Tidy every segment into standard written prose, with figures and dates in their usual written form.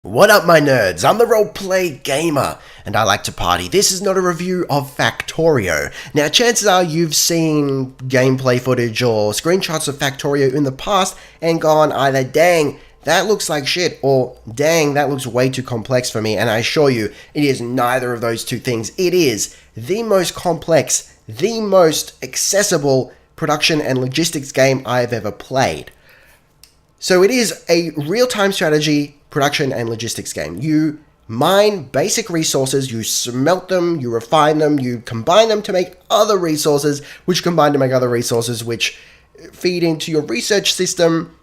What up, my nerds? I'm the Roleplay Gamer, and I like to party. This is not a review of Factorio. Now, chances are you've seen gameplay footage or screenshots of Factorio in the past and gone either, dang, that looks like shit, or dang, that looks way too complex for me, and I assure you, it is neither of those two things. It is the most complex, the most accessible production and logistics game I've ever played. So it is a real-time strategy, production, and logistics game. You mine basic resources, you smelt them, you refine them, you combine them to make other resources, which combine to make other resources, which feed into your research system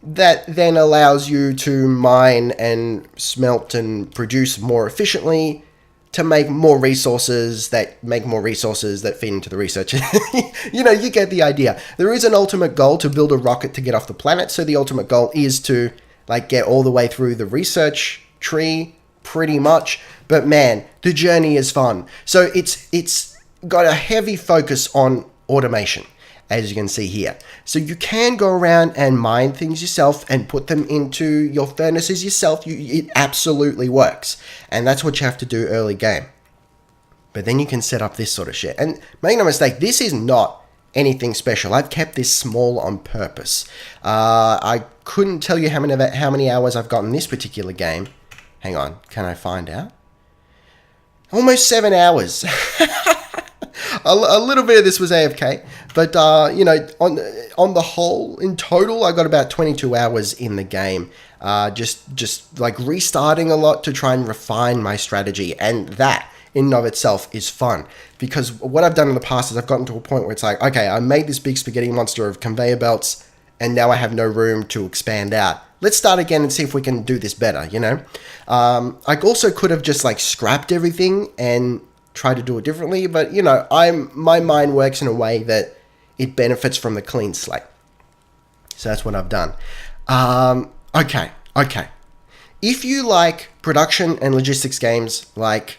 that then allows you to mine and smelt and produce more efficiently to make more resources that feed into the research. You get the idea. There is an ultimate goal to build a rocket to get off the planet, so the ultimate goal is to get all the way through the research tree, pretty much. But man, the journey is fun. So it's got a heavy focus on automation, as you can see here. So you can go around and mine things yourself and put them into your furnaces yourself. It absolutely works. And that's what you have to do early game. But then you can set up this sort of shit. And make no mistake, this is not anything special. I've kept this small on purpose. I couldn't tell you how many hours I've got in this particular game. Hang on, can I find out? Almost 7 hours. A little bit of this was AFK, but on the whole, in total, I got about 22 hours in the game. Just like restarting a lot to try and refine my strategy, and that in and of itself is fun, because what I've done in the past is I've gotten to a point where it's like, okay, I made this big spaghetti monster of conveyor belts, and now I have no room to expand out. Let's start again and see if we can do this better, I also could have just scrapped everything and try to do it differently, but my mind works in a way that it benefits from the clean slate. So that's what I've done. Okay. If you like production and logistics games like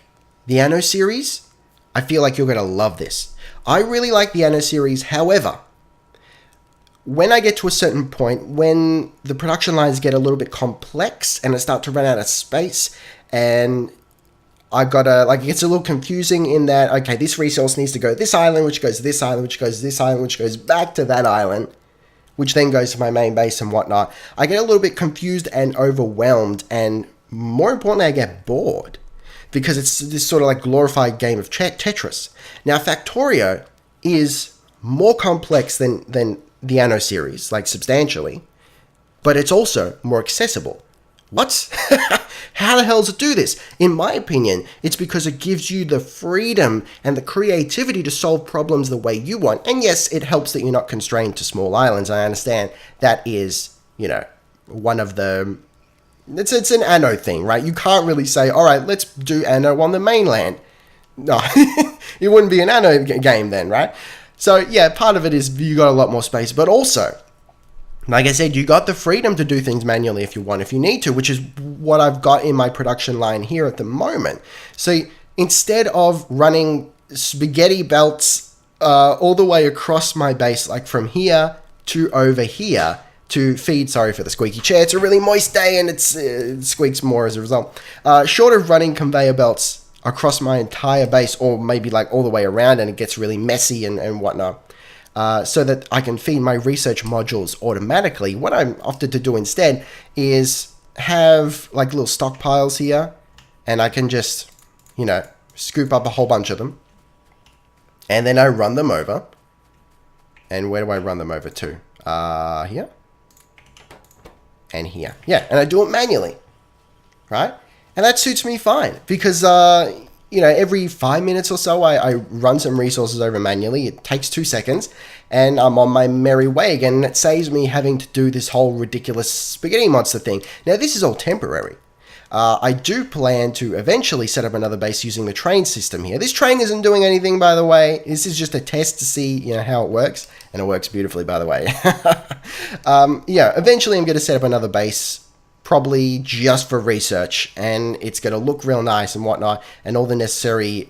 the Anno series, I feel like you're going to love this. I really like the Anno series. However, when I get to a certain point, when the production lines get a little bit complex and I start to run out of space, and I gotta, it gets a little confusing in that, okay, this resource needs to go to this island, which goes to this island, which goes to this island, which goes back to that island, which then goes to my main base and whatnot. I get a little bit confused and overwhelmed, and more importantly, I get bored, because it's this sort of glorified game of Tetris. Now, Factorio is more complex than the Anno series, substantially, but it's also more accessible. What? How the hell does it do this? In my opinion, it's because it gives you the freedom and the creativity to solve problems the way you want. And yes, it helps that you're not constrained to small islands. I understand that is, one of the... It's an Anno thing, right? You can't really say, all right, let's do Anno on the mainland. No, it wouldn't be an Anno game then, right? So yeah, part of it is you got a lot more space, but also, like I said, you got the freedom to do things manually if you want, if you need to, which is what I've got in my production line here at the moment. So instead of running spaghetti belts all the way across my base, from here to over here to feed, sorry for the squeaky chair, it's a really moist day and it squeaks more as a result. Short of running conveyor belts across my entire base, or maybe all the way around and it gets really messy and whatnot, so that I can feed my research modules automatically, what I'm opted to do instead is have little stockpiles here, and I can just, scoop up a whole bunch of them, and then I run them over. And where do I run them over to? Here. And here. Yeah, and I do it manually, right? And that suits me fine, because every 5 minutes or so, I run some resources over manually. It takes 2 seconds, and I'm on my merry way again, and it saves me having to do this whole ridiculous spaghetti monster thing. Now, this is all temporary. I do plan to eventually set up another base using the train system here. This train isn't doing anything, by the way. This is just a test to see, how it works, and it works beautifully, by the way. Eventually I'm going to set up another base, probably just for research, and it's going to look real nice and whatnot, and all the necessary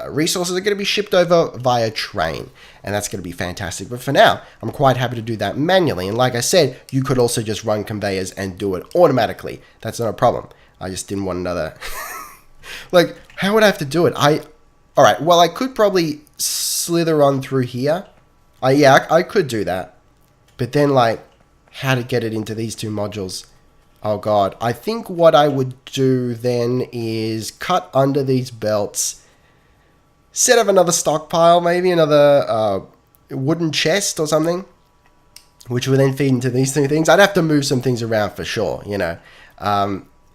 resources are going to be shipped over via train, and that's going to be fantastic. But for now, I'm quite happy to do that manually, and like I said, you could also just run conveyors and do it automatically. That's not a problem. I just didn't want another... Like, how would I have to do it? Alright, well, I could probably slither on through here. Yeah, I could do that. But then, like, how to get it into these two modules? Oh, God. I think what I would do then is cut under these belts, set up another stockpile, maybe another wooden chest or something, which would then feed into these two things. I'd have to move some things around for sure, you know.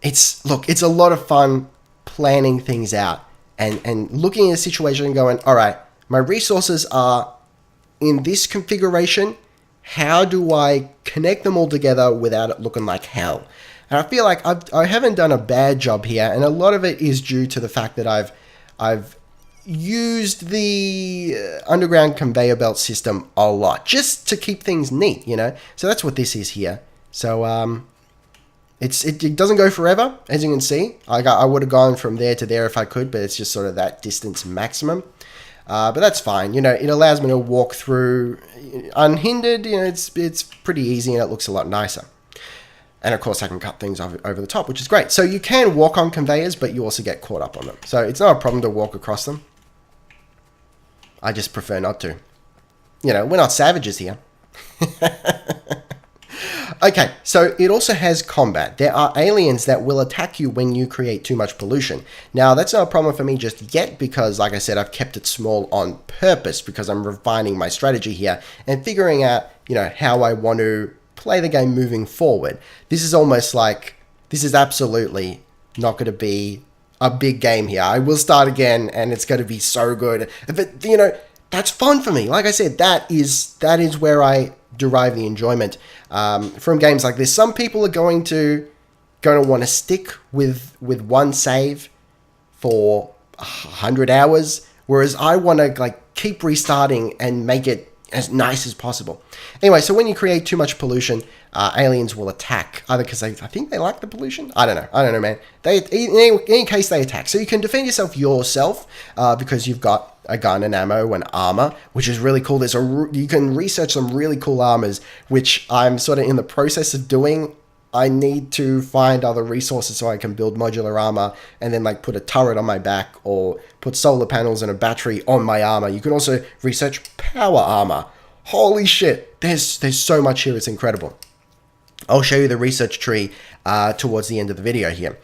It's a lot of fun planning things out and looking at a situation and going, all right, my resources are in this configuration. How do I connect them all together without it looking like hell? And I feel like I haven't done a bad job here, and a lot of it is due to the fact that I've used the underground conveyor belt system a lot just to keep things neat, you know. So that's what this is here. So it doesn't go forever, as you can see. I would have gone from there to there if I could, but it's just sort of that distance maximum. But that's fine. You know, it allows me to walk through unhindered. You know, it's pretty easy and it looks a lot nicer. And of course, I can cut things over the top, which is great. So you can walk on conveyors, but you also get caught up on them. So it's not a problem to walk across them. I just prefer not to. You know, we're not savages here. Okay, so it also has combat. There are aliens that will attack you when you create too much pollution. Now, that's not a problem for me just yet because, like I said, I've kept it small on purpose because I'm refining my strategy here and figuring out, you know, how I want to play the game moving forward. This is almost like, this is absolutely not going to be a big game here. I will start again and it's going to be so good. But, you know, that's fun for me. Like I said, that is where I derive the enjoyment from games like this. Some people are going to want to stick with one save for 100 hours, whereas I want to like keep restarting and make it as nice as possible. Anyway, so when you create too much pollution, aliens will attack, either because I think they like the pollution. I don't know, man. In any case, they attack. So you can defend yourself because you've got a gun and ammo and armor, which is really cool. You can research some really cool armors, which I'm sort of in the process of doing. I need to find other resources so I can build modular armor and then like put a turret on my back or put solar panels and a battery on my armor. You can also research power armor. Holy shit, there's so much here, it's incredible. I'll show you the research tree towards the end of the video here.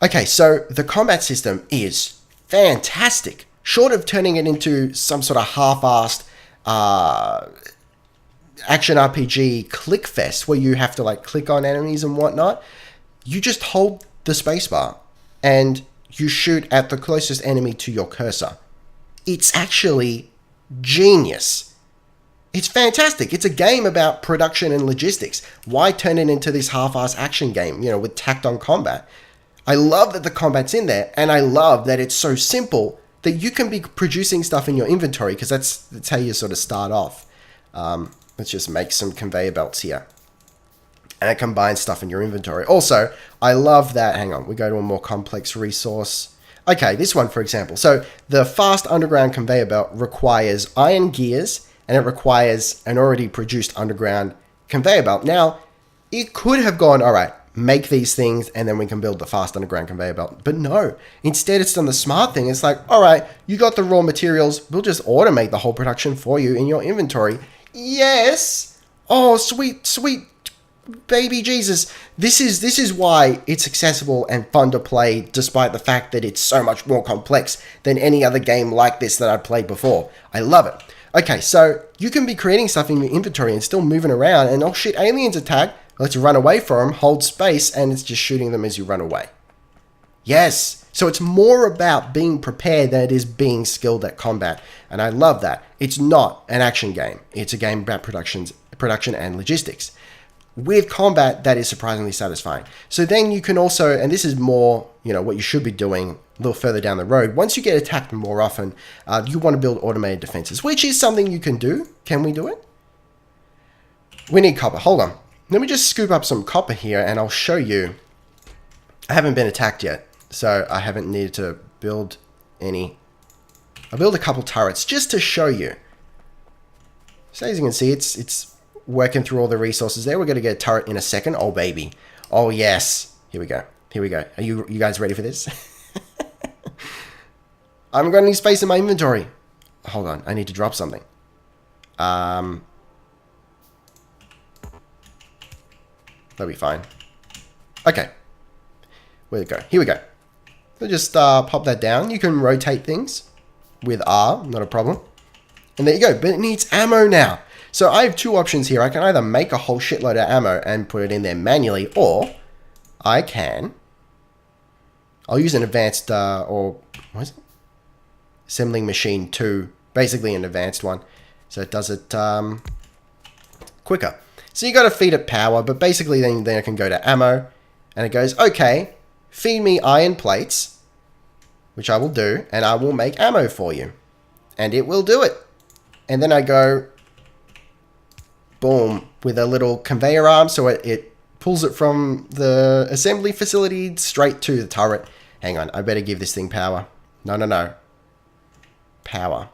Okay, so the combat system is fantastic. Short of turning it into some sort of half-assed action RPG click fest where you have to like click on enemies and whatnot, you just hold the spacebar and you shoot at the closest enemy to your cursor. It's actually genius. It's fantastic. It's a game about production and logistics. Why turn it into this half-assed action game, you know, with tacked on combat? I love that the combat's in there, and I love that it's so simple that you can be producing stuff in your inventory, because that's how you sort of start off. Let's just make some conveyor belts here. And it combines stuff in your inventory. Also, I love that, hang on, we go to a more complex resource. Okay, this one, for example. So the fast underground conveyor belt requires iron gears, and it requires an already produced underground conveyor belt. Now, it could have gone, all right, make these things, and then we can build the fast underground conveyor belt. But no, instead it's done the smart thing. It's like, all right, you got the raw materials. We'll just automate the whole production for you in your inventory. Yes. Oh, sweet, sweet baby Jesus. This is why it's accessible and fun to play, despite the fact that it's so much more complex than any other game like this that I've played before. I love it. Okay, so you can be creating stuff in your inventory and still moving around, and oh shit, aliens attack. Let's run away from them, hold space, and it's just shooting them as you run away. Yes, so it's more about being prepared than it is being skilled at combat, and I love that. It's not an action game. It's a game about production and logistics, with combat that is surprisingly satisfying. So then you can also, and this is more, you know, what you should be doing a little further down the road, once you get attacked more often, you want to build automated defenses, which is something you can do. Can we do it? We need copper. Hold on. Let me just scoop up some copper here and I'll show you. I haven't been attacked yet, so I haven't needed to build any. I'll build a couple turrets just to show you. So as you can see, it's working through all the resources there. We're going to get a turret in a second. Oh, baby. Oh, yes. Here we go. Here we go. Are you guys ready for this? I haven't got any space in my inventory. Hold on. I need to drop something. That'll be fine. Okay. Where'd it go? Here we go. So just pop that down. You can rotate things with R. Not a problem. And there you go. But it needs ammo now. So I have two options here. I can either make a whole shitload of ammo and put it in there manually, or I can... I'll use an advanced, or what is it? Assembling machine 2. Basically an advanced one. So it does it quicker. So you got to feed it power, but basically then I can go to ammo. And it goes, okay, feed me iron plates, which I will do, and I will make ammo for you. And it will do it. And then I go, boom, with a little conveyor arm, so it pulls it from the assembly facility straight to the turret. Hang on, I better give this thing power. No. Power.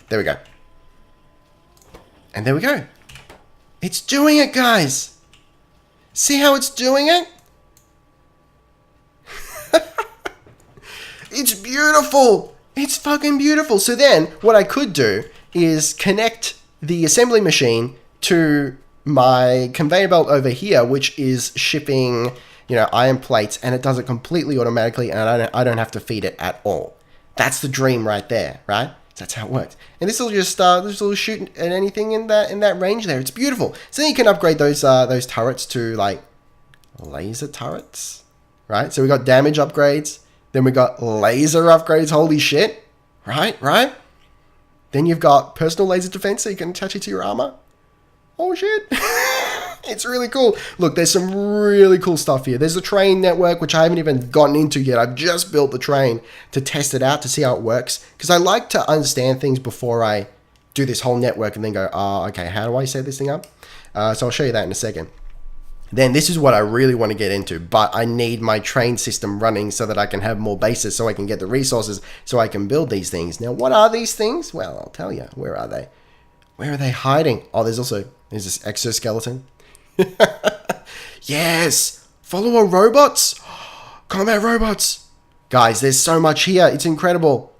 There we go. And there we go. It's doing it, guys. See how it's doing it? It's beautiful. It's fucking beautiful. So then what I could do is connect the assembly machine to my conveyor belt over here, which is shipping, iron plates, and it does it completely automatically, and I don't have to feed it at all. That's the dream right there, right? That's how it works. And this will just shoot at anything in that range there. It's beautiful. So then you can upgrade those turrets to like laser turrets, right? So we got damage upgrades, then we got laser upgrades. Holy shit, right? Then you've got personal laser defense, so you can attach it to your armor. Oh shit. It's really cool. Look, there's some really cool stuff here. There's a train network, which I haven't even gotten into yet. I've just built the train to test it out, to see how it works. Because I like to understand things before I do this whole network and then go, oh, okay, how do I set this thing up? So I'll show you that in a second. Then this is what I really want to get into, but I need my train system running so that I can have more bases, so I can get the resources, so I can build these things. Now, what are these things? Well, I'll tell you. Where are they? Where are they hiding? Oh, there's this exoskeleton. Yes! Follower robots! Combat robots! Guys, there's so much here. It's incredible.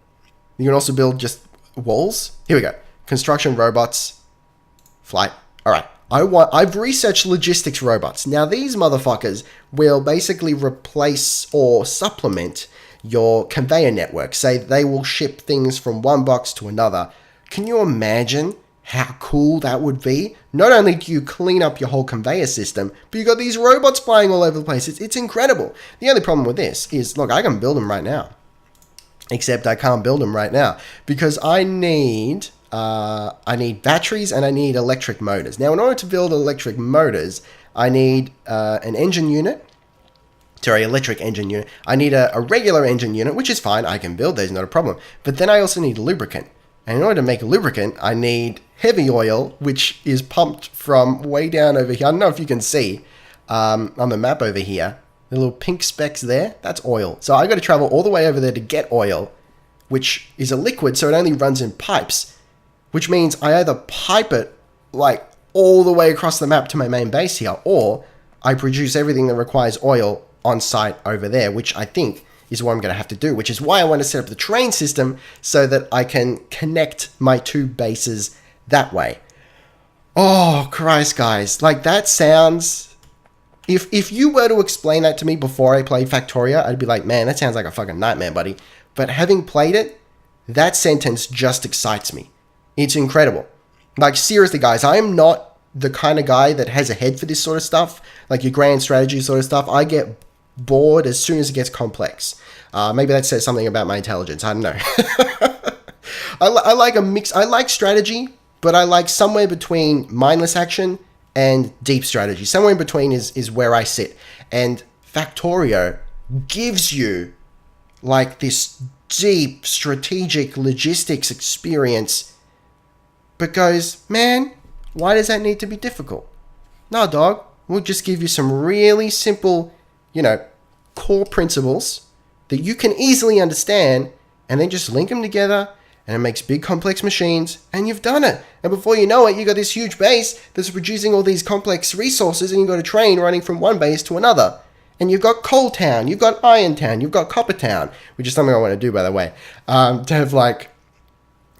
You can also build just walls. Here we go. Construction robots. Flight. Alright. I've researched logistics robots. Now, these motherfuckers will basically replace or supplement your conveyor network. Say they will ship things from one box to another. Can you imagine how cool that would be? Not only do you clean up your whole conveyor system, but you got these robots flying all over the place. It's incredible. The only problem with this is, look, I can build them right now. Except I can't build them right now because I need batteries and I need electric motors. Now, in order to build electric motors, I need an engine unit. Sorry, electric engine unit. I need a regular engine unit, which is fine. I can build those, not a problem. But then I also need lubricant. And in order to make lubricant, I need heavy oil, which is pumped from way down over here. I don't know if you can see on the map over here. The little pink specks there, that's oil. So I got to travel all the way over there to get oil, which is a liquid, so it only runs in pipes. Which means I either pipe it like all the way across the map to my main base here, or I produce everything that requires oil on site over there, which I think is what I'm going to have to do, which is why I want to set up the train system so that I can connect my two bases that way. Oh, Christ, guys. Like, that sounds... If you were to explain that to me before I played Factorio, I'd be like, man, that sounds like a fucking nightmare, buddy. But having played it, that sentence just excites me. It's incredible. Like, seriously, guys, I am not the kind of guy that has a head for this sort of stuff, like your grand strategy sort of stuff. I get bored as soon as it gets complex. Maybe that says something about my intelligence. I don't know. I like a mix. I like strategy, but I like somewhere between mindless action and deep strategy. Somewhere in between is where I sit. And Factorio gives you like this deep strategic logistics experience, but goes, man, why does that need to be difficult? No, dog. We'll just give you some really simple, core principles that you can easily understand, and then just link them together and it makes big complex machines, and you've done it. And before you know it, you got this huge base that's producing all these complex resources, and you've got a train running from one base to another. And you've got Coal Town, you've got Iron Town, you've got Copper Town, which is something I want to do, by the way, to have like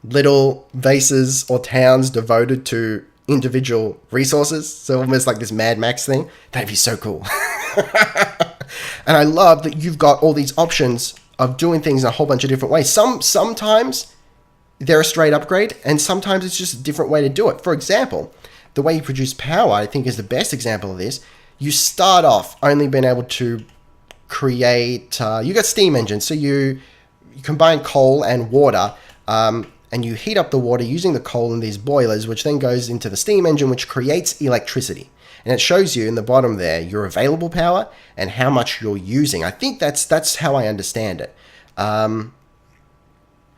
little bases or towns devoted to individual resources. So almost like this Mad Max thing. That'd be so cool. And I love that you've got all these options of doing things in a whole bunch of different ways. Sometimes they're a straight upgrade, and sometimes it's just a different way to do it. For example, the way you produce power, I think, is the best example of this. You start off only being able to create, you got steam engines, so you combine coal and water, and you heat up the water using the coal in these boilers, which then goes into the steam engine, which creates electricity. And it shows you in the bottom there your available power and how much you're using. I think that's how I understand it.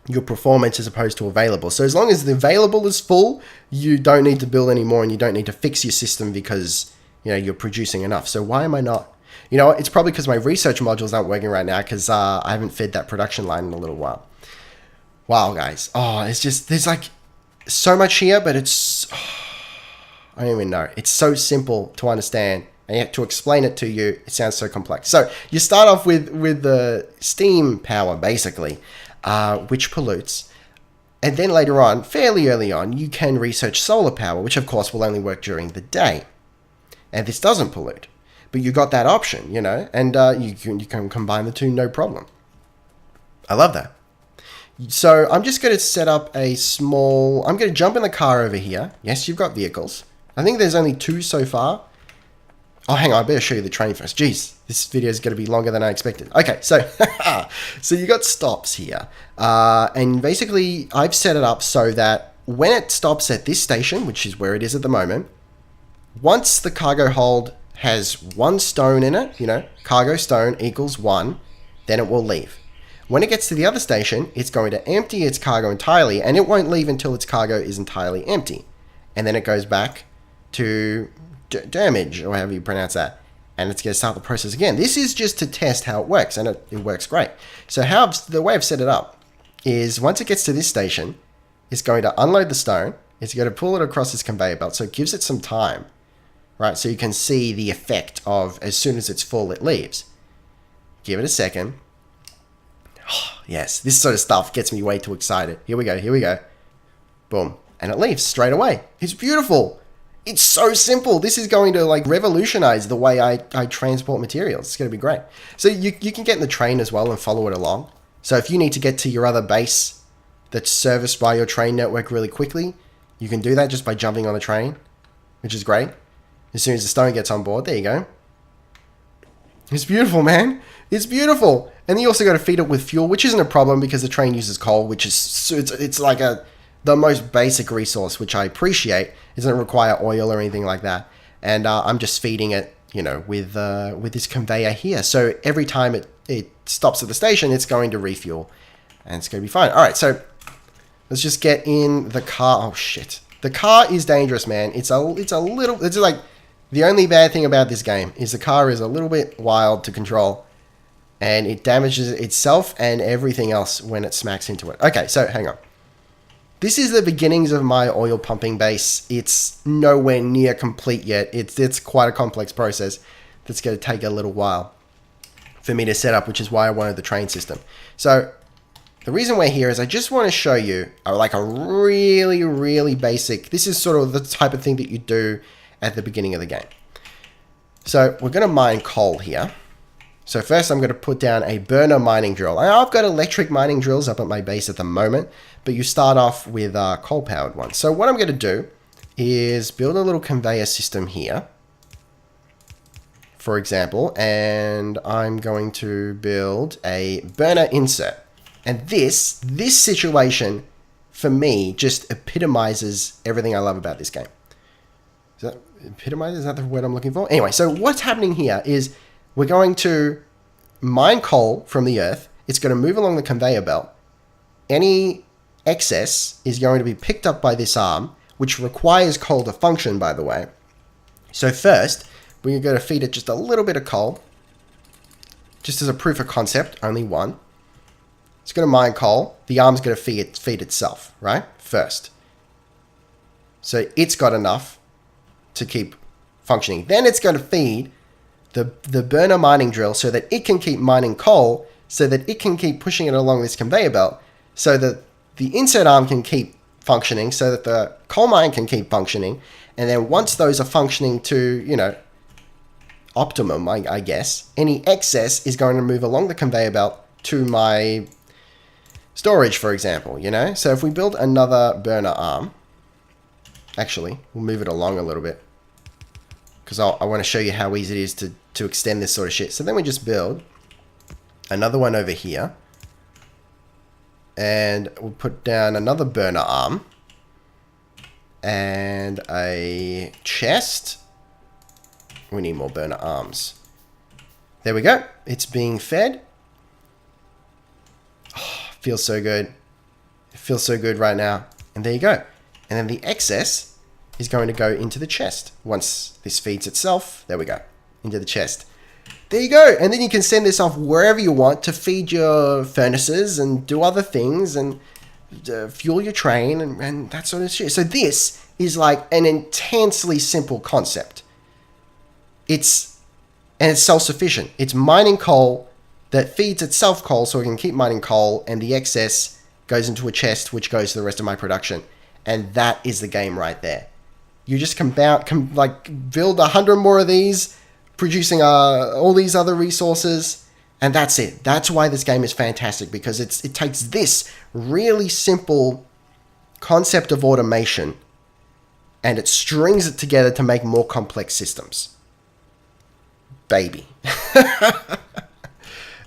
Your performance as opposed to available. So as long as the available is full, you don't need to build any more, and you don't need to fix your system because you're producing enough. So why am I not? It's probably because my research modules aren't working right now, because I haven't fed that production line in a little while. Wow, guys. There's like so much here, but I don't even know. It's so simple to understand, and yet to explain it to you, it sounds so complex. So you start off with the steam power, basically, which pollutes. And then later on, fairly early on, you can research solar power, which of course will only work during the day. And this doesn't pollute. But you got that option, and you can combine the two, no problem. I love that. So I'm just going to set up I'm going to jump in the car over here. Yes, you've got vehicles. I think there's only 2 so far. Oh, hang on, I better show you the train first. Jeez, this video is going to be longer than I expected. Okay, so you got stops here. And basically, I've set it up so that when it stops at this station, which is where it is at the moment, once the cargo hold has 1 stone in it, cargo stone equals 1, then it will leave. When it gets to the other station, it's going to empty its cargo entirely, and it won't leave until its cargo is entirely empty. And then it goes back to damage, or however you pronounce that, and it's going to start the process again. This is just to test how it works, and it works great. So the way I've set it up is once it gets to this station, it's going to unload the stone, it's going to pull it across this conveyor belt, so it gives it some time, right? So you can see the effect of as soon as it's full, it leaves. Give it a second. Oh, yes, this sort of stuff gets me way too excited. Here we go. Boom. And it leaves straight away. It's beautiful. It's so simple. This is going to revolutionize the way I transport materials. It's going to be great. So you can get in the train as well and follow it along. So if you need to get to your other base that's serviced by your train network really quickly, you can do that just by jumping on the train, which is great. As soon as the stone gets on board, there you go. It's beautiful, man. It's beautiful. And then you also got to feed it with fuel, which isn't a problem because the train uses coal, which is it's like the most basic resource, which I appreciate. It doesn't require oil or anything like that. And I'm just feeding it, with this conveyor here. So every time it stops at the station, it's going to refuel, and it's going to be fine. All right, so let's just get in the car. Oh shit, the car is dangerous, man. It's like the only bad thing about this game is the car is a little bit wild to control, and it damages itself and everything else when it smacks into it. Okay, so hang on. This is the beginnings of my oil pumping base. It's nowhere near complete yet. It's quite a complex process that's going to take a little while for me to set up, which is why I wanted the train system. So the reason we're here is I just want to show you a really, really basic, this is sort of the type of thing that you do at the beginning of the game. So we're going to mine coal here. So first I'm going to put down a burner mining drill. I've got electric mining drills up at my base at the moment, but you start off with coal-powered ones. So what I'm going to do is build a little conveyor system here, for example, and I'm going to build a burner insert. And this situation, for me, just epitomizes everything I love about this game. Is that the word I'm looking for? Anyway, so what's happening here is we're going to mine coal from the earth. It's going to move along the conveyor belt. Any excess is going to be picked up by this arm, which requires coal to function, by the way. So first, we're going to feed it just a little bit of coal, just as a proof of concept, only 1. It's going to mine coal. The arm's going to feed itself, right? First. So it's got enough to keep functioning. Then it's going to feed the burner mining drill so that it can keep mining coal, so that it can keep pushing it along this conveyor belt, so that the insert arm can keep functioning, so that the coal mine can keep functioning. And then once those are functioning to, you know, optimum, I guess, any excess is going to move along the conveyor belt to my storage, for example, you know? So if we build another burner arm, actually, we'll move it along a little bit, because I want to show you how easy it is to extend this sort of shit. So then we just build another one over here, and we'll put down another burner arm and a chest. We need more burner arms. There we go. It's being fed. Oh, feels so good. It feels so good right now. And there you go. And then the excess is going to go into the chest. Once this feeds itself, there we go, into the chest. There you go. And then you can send this off wherever you want to feed your furnaces and do other things and fuel your train and that sort of shit. So this is like an intensely simple concept. It's self-sufficient. It's mining coal that feeds itself coal so it can keep mining coal, and the excess goes into a chest which goes to the rest of my production. And that is the game right there. You just build 100 more of these, producing all these other resources, and that's it. That's why this game is fantastic, because it takes this really simple concept of automation and it strings it together to make more complex systems. Baby.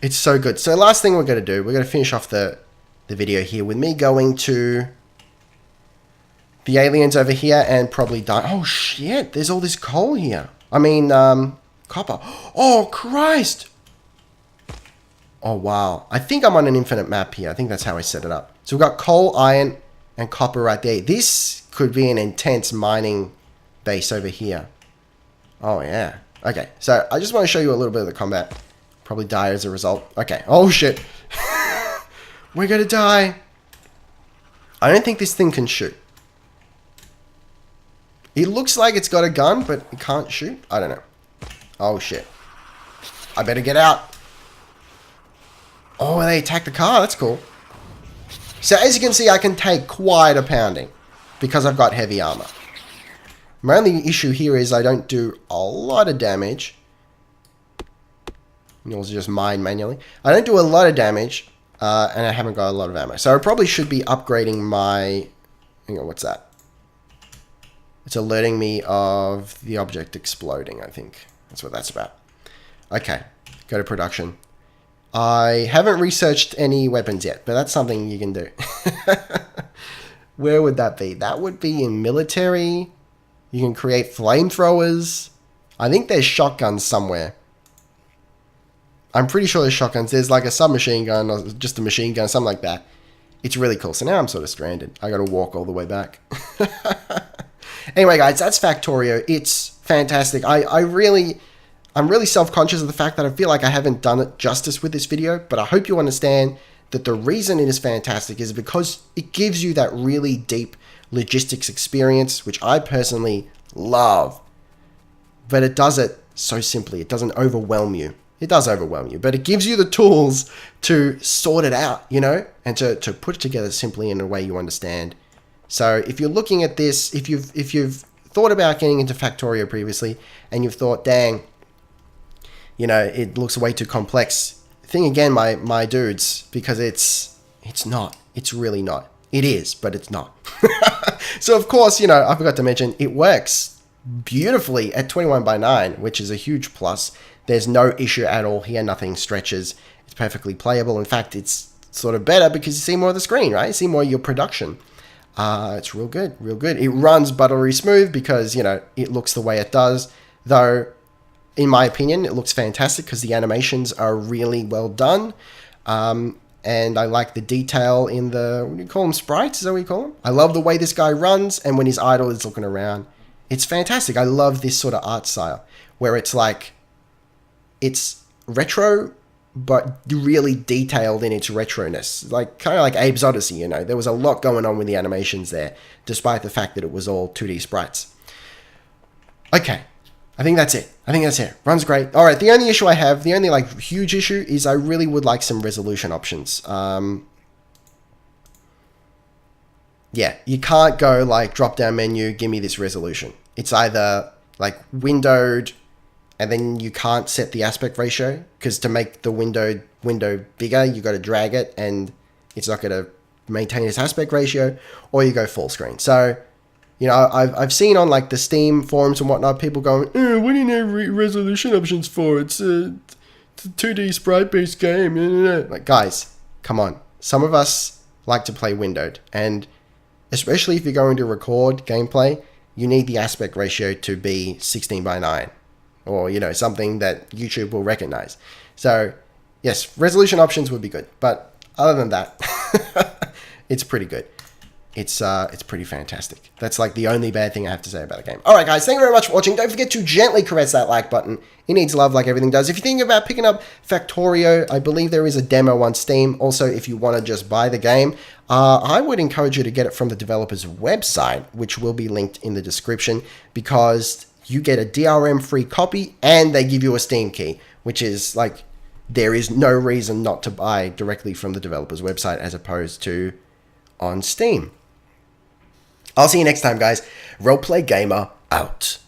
It's so good. So last thing we're going to do, we're going to finish off the video here with me going to the aliens over here and probably die. Oh shit, there's all this coal here. I mean, copper. Oh Christ. Oh wow. I think I'm on an infinite map here. I think that's how I set it up. So we've got coal, iron, and copper right there. This could be an intense mining base over here. Oh yeah. Okay, so I just want to show you a little bit of the combat. Probably die as a result. Okay. Oh shit. We're gonna die. I don't think this thing can shoot. It looks like it's got a gun, but it can't shoot. I don't know. Oh shit. I better get out. Oh, they attacked the car. That's cool. So as you can see, I can take quite a pounding because I've got heavy armor. My only issue here is I don't do a lot of damage. Yours just mine manually. I don't do a lot of damage, and I haven't got a lot of ammo. So I probably should be upgrading my... Hang on, what's that? It's alerting me of the object exploding, I think. That's what that's about. Okay, go to production. I haven't researched any weapons yet, but that's something you can do. Where would that be? That would be in military. You can create flamethrowers. I think there's shotguns somewhere. I'm pretty sure there's shotguns. There's like a submachine gun or just a machine gun, something like that. It's really cool. So now I'm sort of stranded. I got to walk all the way back. Anyway, guys, that's Factorio. It's fantastic. I'm really self-conscious of the fact that I feel like I haven't done it justice with this video, but I hope you understand that the reason it is fantastic is because it gives you that really deep logistics experience, which I personally love. But it does it so simply. It doesn't overwhelm you. It does overwhelm you, but it gives you the tools to sort it out, you know, and to put it together simply in a way you understand. So if you're looking at this, if you've thought about getting into Factorio previously and you've thought, dang, you know, it looks way too complex, think again, my dudes, because it's not. It's really not. It is, but it's not. So of course, you know, I forgot to mention, it works beautifully at 21:9, which is a huge plus. There's no issue at all here. Nothing stretches. It's perfectly playable. In fact, it's sort of better because you see more of the screen, right? You see more of your production. It's real good, real good. It runs buttery smooth because, you know, it looks the way it does. Though, in my opinion, it looks fantastic because the animations are really well done. And I like the detail in the, what do you call them, sprites? Is that what you call them? I love the way this guy runs and when his idol is looking around. It's fantastic. I love this sort of art style where it's like, it's retro, but really detailed in its retroness. Like, kind of like Abe's Odyssey, you know. There was a lot going on with the animations there, despite the fact that it was all 2D sprites. Okay. I think that's it. Runs great. All right, the only issue I have, the only like huge issue is I really would like some resolution options. Yeah, you can't go like drop down menu, give me this resolution. It's either like windowed and then you can't set the aspect ratio because to make the window bigger, you got to drag it and it's not going to maintain its aspect ratio, or you go full screen. So, you know, I've seen on like the Steam forums and whatnot, people going, what do you need resolution options for? It's a 2D sprite-based game. Like, guys, come on. Some of us like to play windowed, and especially if you're going to record gameplay, you need the aspect ratio to be 16:9, or, you know, something that YouTube will recognize. So, yes, resolution options would be good, but other than that, it's pretty good. It's pretty fantastic. That's like the only bad thing I have to say about the game. All right, guys, thank you very much for watching. Don't forget to gently caress that like button. It needs love like everything does. If you're thinking about picking up Factorio, I believe there is a demo on Steam. Also, if you want to just buy the game, I would encourage you to get it from the developer's website, which will be linked in the description, because you get a DRM-free copy and they give you a Steam key, which is like, there is no reason not to buy directly from the developer's website as opposed to on Steam. I'll see you next time, guys. Roleplay Gamer out.